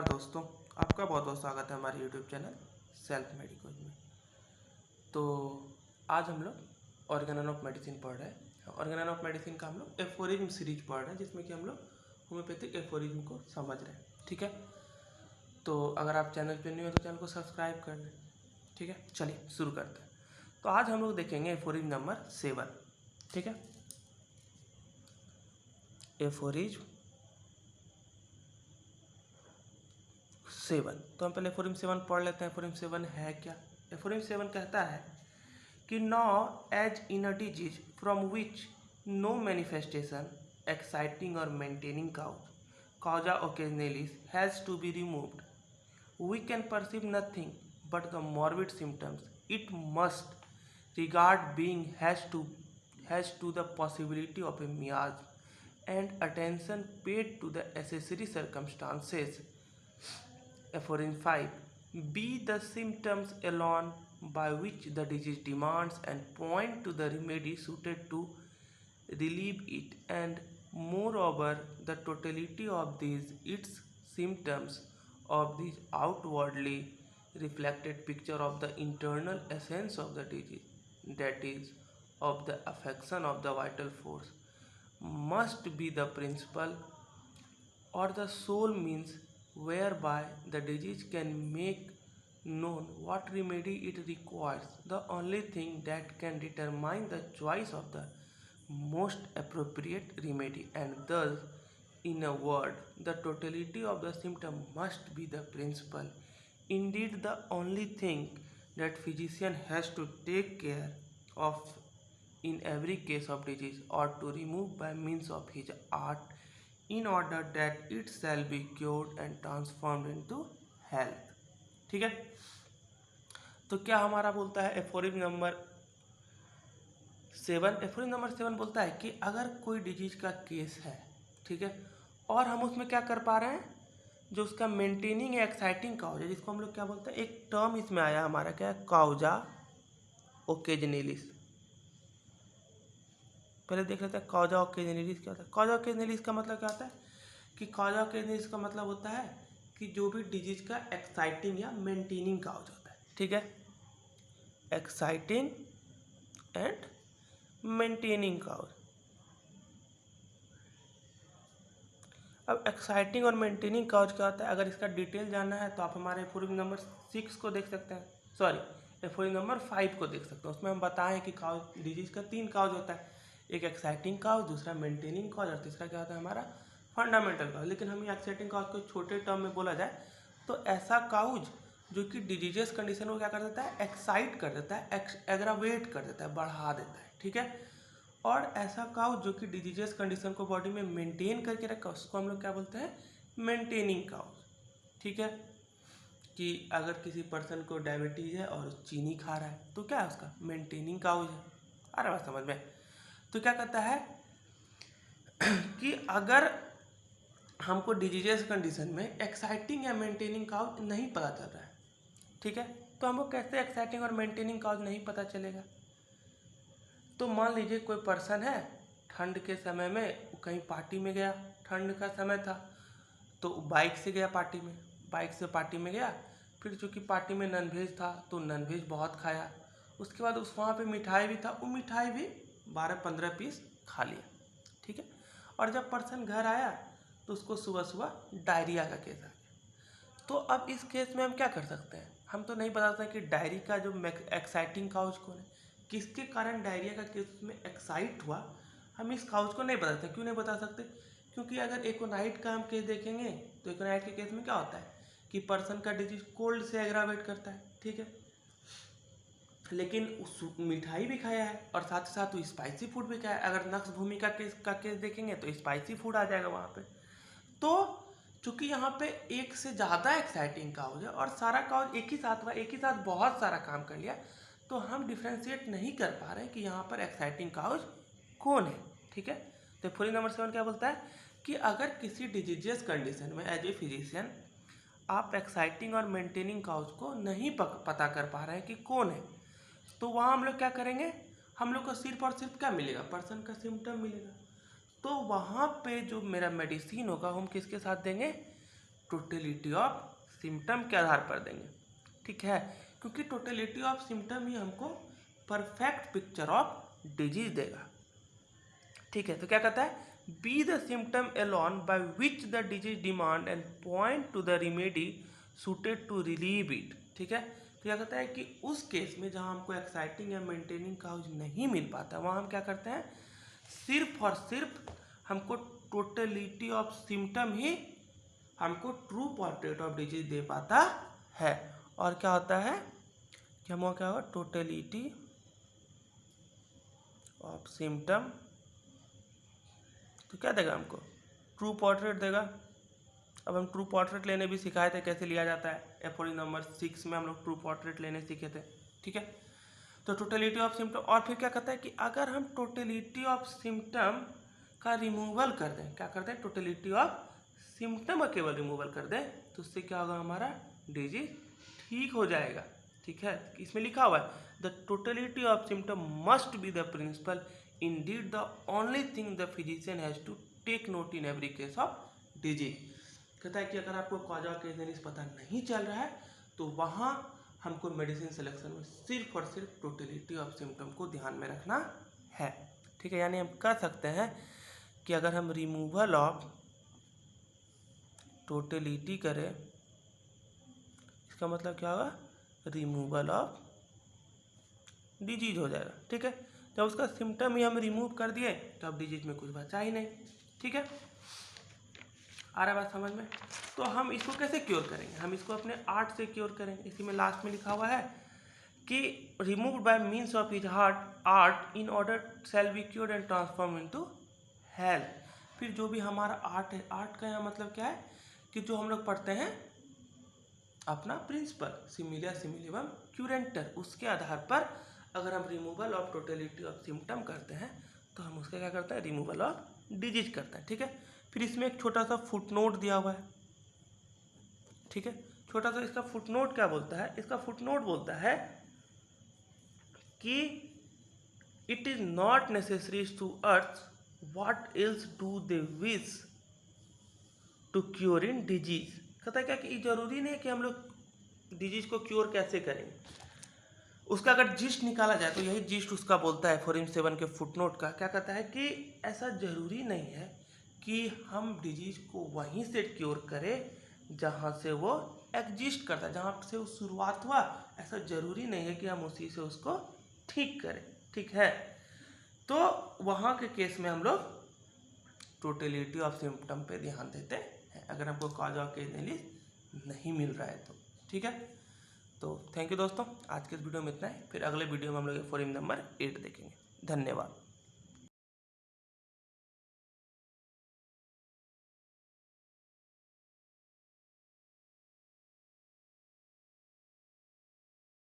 दोस्तों, आपका बहुत बहुत स्वागत है हमारे यूट्यूब चैनल सेल्फ मेडिकोज में। तो आज हम लोग ऑर्गेनन ऑफ मेडिसिन पढ़ रहे हैं। ऑर्गेनन ऑफ मेडिसिन का हम लोग एफोरिज्म सीरीज पढ़ रहे हैं, जिसमें कि हम लोग होम्योपैथिक एफोरिज्म को समझ रहे हैं। ठीक है, तो अगर आप चैनल पर नहीं हो तो चैनल को सब्सक्राइब कर लें। ठीक है, चलिए शुरू करते हैं। तो आज हम लोग देखेंगे एफोरिज्म नंबर 7। ठीक है, एफोरिज्म 7। तो हम पहले एफोरिज्म 7 पढ़ लेते हैं। एफोरिज्म 7 है क्या? एफोरिज्म 7 कहता है कि no as in a disease from which no manifestation exciting or maintaining causa occasionalis has to be removed, we can perceive nothing but the morbid symptoms. It must regard being has to the possibility of a miasm and attention paid to the accessory circumstances. Aphorism 5. Be the symptoms alone by which the disease demands and point to the remedy suited to relieve it, and moreover the totality of these its symptoms of these outwardly reflected picture of the internal essence of the disease, that is, of the affection of the vital force, must be the principle or the sole means whereby the disease can make known what remedy it requires, the only thing that can determine the choice of the most appropriate remedy, and thus, in a word, the totality of the symptom must be the principle, indeed the only thing that physician has to take care of in every case of disease, or to remove by means of his art, in order that it shall be cured and transformed into health. ठीक है, तो क्या हमारा बोलता है aphorism number 7? Aphorism number 7 बोलता है कि अगर कोई डिजीज का केस है, ठीक है, और हम उसमें क्या कर पा रहे हैं, जो उसका मेंटेनिंग या एक्साइटिंग काउजा, जिसको हम लोग क्या बोलते हैं, एक टर्म इसमें आया हमारा, क्या है, काउजा ओकेजनेलिस। पहले देख लेते हैं कॉजा ओकेजनेलिस क्या होता है। कॉजा ओकेजनेलिस का मतलब क्या होता है कि कॉजा ओकेजनेलिस का मतलब होता है कि जो भी डिजीज का एक्साइटिंग या मेंटेनिंग काउज होता है। ठीक है, एक्साइटिंग एंड मेंटेनिंग काउज। अब एक्साइटिंग और मेंटेनिंग काउज क्या होता है, अगर इसका डिटेल जानना है तो आप हमारे एफोरिज्म नंबर 6 को देख सकते हैं, सॉरी एफोरिज्म नंबर 5 को देख सकते हैं। उसमें हम बताएं कि काउज डिजीज का 3 काउज होता है, एक एक्साइटिंग काउज, दूसरा मेंटेनिंग काउज, और तीसरा क्या होता है हमारा फंडामेंटल काउज। लेकिन हम एक्साइटिंग काउज को छोटे टर्म में बोला जाए तो ऐसा काउज जो कि डिजीजियस कंडीशन को क्या कर देता है, एक्साइट कर देता है, एग्रावेट कर देता है, बढ़ा देता है। ठीक है, और ऐसा काउज जो कि डिजीजियस कंडीशन को बॉडी में मेंटेन करके रखा, उसको हम लोग क्या बोलते हैं, मेंटेनिंग काउज। ठीक है, कि अगर किसी पर्सन को डायबिटीज है और चीनी खा रहा है तो क्या है, उसका मेंटेनिंग काउज है। आ रहा है समझ में? तो क्या कहता है कि अगर हमको डिजीजियस कंडीशन में एक्साइटिंग या मेंटेनिंग काउज नहीं पता चल रहा है, ठीक है, तो हमको कैसे एक्साइटिंग और मेंटेनिंग काउज नहीं पता चलेगा। तो मान लीजिए कोई पर्सन है, ठंड के समय में कहीं पार्टी में गया, ठंड का समय था तो बाइक से गया पार्टी में, बाइक से पार्टी में गया, फिर चूँकि पार्टी में नॉनवेज था तो नॉनवेज बहुत खाया, उसके बाद उस वहाँ पे मिठाई भी था, वो मिठाई भी 12-15 पीस खा लिया। ठीक है, और जब पर्सन घर आया तो उसको सुबह सुबह डायरिया का केस आ गया। तो अब इस केस में हम क्या कर सकते हैं, हम तो नहीं बता सकते कि डायरी का जो एक्साइटिंग काउज कौन है, किसके कारण डायरिया का केस में एक्साइट हुआ, हम इस काउज को नहीं बता सकते। क्यों नहीं बता सकते? क्योंकि अगर एकोनाइट का हम केस देखेंगे तो एकोनाइट के केस में क्या होता है कि पर्सन का डिजीज कोल्ड से एग्रावेट करता है। ठीक है, लेकिन उस मिठाई भी खाया है और साथ ही साथ वो स्पाइसी फूड भी खाया है। अगर नक्श भूमि का केस देखेंगे तो स्पाइसी फूड आ जाएगा वहाँ पे। तो चूंकि यहाँ पे एक से ज़्यादा एक्साइटिंग काउज है और सारा काउज एक ही साथ हुआ, एक ही साथ बहुत सारा काम कर लिया, तो हम डिफ्रेंशिएट नहीं कर पा रहे हैं कि यहाँ पर एक्साइटिंग काउज कौन है। ठीक है, तो एफोरिज्म नंबर 7 क्या बोलता है कि अगर किसी डिजीजियस कंडीशन में एज ए फिजिशियन आप एक्साइटिंग और मेंटेनिंग काउज को नहीं पता कर पा रहे हैं कि कौन है, तो वहाँ हम लोग क्या करेंगे, हम लोग को सिर्फ और सिर्फ क्या मिलेगा, पर्सन का सिम्टम मिलेगा। तो वहाँ पे जो मेरा मेडिसिन होगा हम किसके साथ देंगे, टोटलिटी ऑफ सिम्टम के आधार पर देंगे, ठीक है, क्योंकि टोटलिटी ऑफ सिम्टम ही हमको परफेक्ट पिक्चर ऑफ डिजीज देगा, ठीक है। तो क्या कहता है, be the symptom alone by which the disease demand and point to the remedy suited to relieve it, ठीक है। तो क्या कहता है कि उस केस में जहाँ हमको एक्साइटिंग या मेंटेनिंग काउज नहीं मिल पाता, वहाँ हम क्या करते हैं, सिर्फ और सिर्फ हमको टोटलिटी ऑफ सिम्टम ही हमको ट्रू पोर्ट्रेट ऑफ डिजीज दे पाता है। और क्या होता है कि हम क्या होगा, टोटलिटी ऑफ सिम्टम तो क्या देगा हमको, ट्रू पोर्ट्रेट देगा। अब हम ट्रू पोर्ट्रेट लेने भी सिखाए थे, कैसे लिया जाता है, एफओडी नंबर 6 में हम लोग ट्रू पोर्ट्रेट लेने सीखे थे, ठीक है। तो टोटलिटी ऑफ सिम्टम, और फिर क्या कहता है कि अगर हम टोटलिटी ऑफ सिम्टम का रिमूवल कर दें, क्या कर दें, टोटलिटी ऑफ सिम्टम का केवल रिमूवल कर दें, तो उससे क्या होगा, हमारा डिजीज ठीक हो जाएगा, ठीक है। इसमें लिखा हुआ है the totality of symptom must be the principal, indeed the only thing the physician has to take note in every case of disease. कहता है कि अगर आपको कॉज ऑफ केस पता नहीं चल रहा है तो वहाँ हमको मेडिसिन सिलेक्शन में सिर्फ और सिर्फ टोटलिटी ऑफ सिम्टम को ध्यान में रखना है, ठीक है। यानी हम कह सकते हैं कि अगर हम रिमूवल ऑफ टोटलिटी करें, इसका मतलब क्या होगा, रिमूवल ऑफ डिजीज हो जाएगा, ठीक है। जब उसका सिम्टम ही हम रिमूव कर दिए तो अब डिजीज में कुछ बचा ही नहीं, ठीक है। आ रहा बात समझ में। तो हम इसको कैसे क्योर करेंगे, हम इसको अपने आर्ट से क्योर करेंगे। इसी में लास्ट में लिखा हुआ है कि remove by means of his art in order shall be cured and transform into health. फिर जो भी हमारा आर्ट है, आर्ट का यहाँ मतलब क्या है कि जो हम लोग पढ़ते हैं अपना प्रिंसिपल सिमिलिया सिमिलिबम क्यूरेंटर, उसके आधार पर अगर हम removal of totality of symptom करते हैं तो हम उसका क्या करते हैं, रिमूवल ऑफ डिजीज करते हैं, ठीक है। फिर इसमें एक छोटा सा फुटनोट दिया हुआ है, ठीक है। छोटा सा इसका फुटनोट क्या बोलता है, इसका फुटनोट बोलता है कि it is not necessary to earth what else do they wish to cure in disease. कहता है क्या कि जरूरी नहीं कि हम लोग डिजीज को क्योर कैसे करेंगे, उसका अगर जिस्ट निकाला जाए तो यही जिस्ट उसका बोलता है 4M7 के फुटनोट का। क्या कहता है कि ऐसा जरूरी नहीं है कि हम डिजीज को वहीं से क्योर करें जहाँ से वो एग्जिस्ट करता है, जहाँ से वो शुरुआत हुआ, ऐसा जरूरी नहीं है कि हम उसी से उसको ठीक करें, ठीक है। तो वहाँ के केस में हम लोग टोटलिटी ऑफ सिम्टम पे ध्यान देते हैं, अगर हमको कॉज ऑफ केस नहीं मिल रहा है तो, ठीक है। तो थैंक यू दोस्तों, आज के इस वीडियो में इतना है, फिर अगले वीडियो में हम लोग 4M नंबर 8 देखेंगे। धन्यवाद।